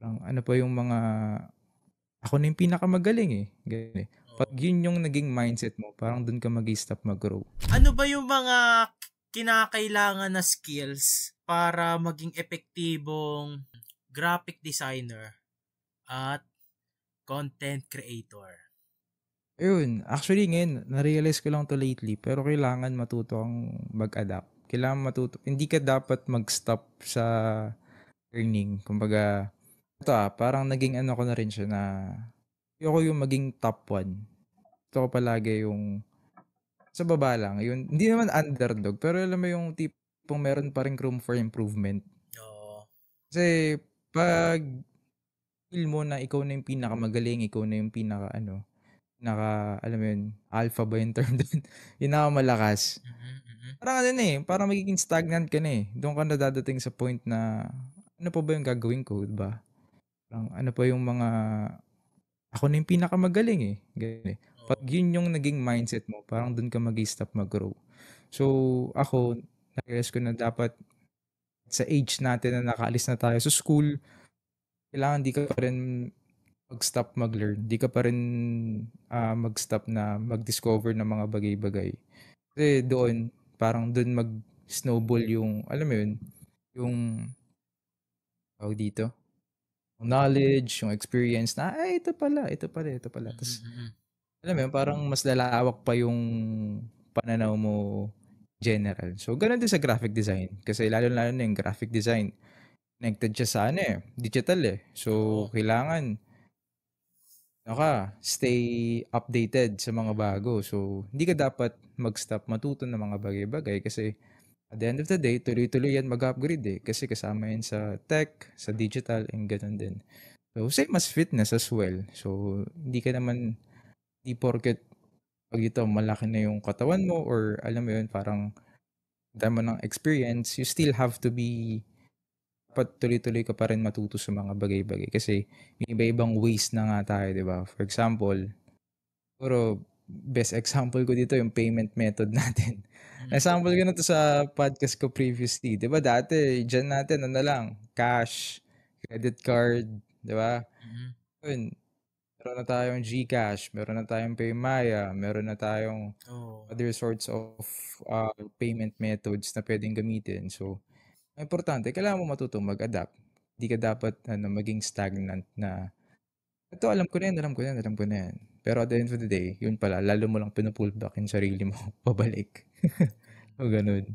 Ano pa yung mga ako na yung pinakamagaling, eh, ganyan, eh. 'Pag Oo. yun yung naging mindset mo parang dun ka mag-i-stop mag-grow. Ano ba yung mga kinakailangan na skills para maging epektibong graphic designer at content creator? Ayun, actually ngayon na-realize ko lang 'to lately pero kailangan matuto kang mag-adapt. Kailangan matuto hindi ka dapat mag-stop sa earning. Kumbaga ito, parang naging ano ko na rin siya na ayoko yung maging top one. Gusto ko palagi yung sa baba lang, yun hindi naman underdog pero alam mo yung tipong meron pa ring room for improvement. Oo. Kasi 'pag feel mo na ikaw na yung pinakamagaling, ikaw na yung pinaka-ano, alam mo yun, alpha ba yung term dun? Pinakamalakas. Mhm, mhm. Parang ano na, eh, parang magiging stagnant ka na, eh. Dun ka na dadating sa point na, ano pa ba yung gagawin ko, 'di ba? Parang ano pa yung mga ako na yung pinakamagaling, eh, ganyan, eh. 'Pag Oo. yun yung naging mindset mo parang dun ka mag-i-stop mag-grow. So, ako na-realize ko na dapat sa age natin na nakaalis na tayo sa school, kailangan di ka pa rin mag-stop mag-learn. Di ka pa rin, mag-stop na mag-discover ng mga bagay-bagay. Kasi doon, parang dun mag-snowball yung alam mo yun, yung tawag dito, knowledge, yung experience na, "Ay ito pala, ito pala, ito pala." Mhm, Ta's mhm. alam mo yun, parang mas lalawak pa yung pananaw mo general. So, gano'n din sa graphic design. Kasi lalong-lalo na yung graphic design, connected siya sa ano, eh, digital, eh. So, Oo. kailangan ano ka, stay updated sa mga bago. So, hindi ka dapat mag-stop matuto ng mga bagay-bagay kasi at the end of the day, tuloy-tuloy yan mag-upgrade, eh. Kasi kasama yan sa tech, sa digital, and gano'n din. So, same as fitness as well. So, hindi ka naman di porket 'pag ito malaki na yung katawan mo or alam mo yun, parang dami mo ng experience, you still have to be dapat tuloy-tuloy ka pa rin matuto sa mga bagay-bagay kasi may iba-ibang ways na nga tayo, 'di ba? For example, siguro best example ko dito yung payment method natin. Mhm. Na-sample ko na 'to sa podcast ko previously, 'di ba dati diyan natin ano lang, cash, credit card, 'di ba? Mhm. Yun, meron na tayong GCash, meron na tayong PayMaya, meron na tayong Oo. other sorts of, payment methods na puwedeng gamitin. So, ang importante kailangan mo matutong mag-adapt. Hindi ka dapat ano, maging stagnant na, "Ito alam ko na 'yan, alam ko na 'yan, alam ko na 'yan." Pero at the end of the day, yun pala lalo mo lang pinu-pull back yung sarili mo pabalik. Ganun. So, gano'n.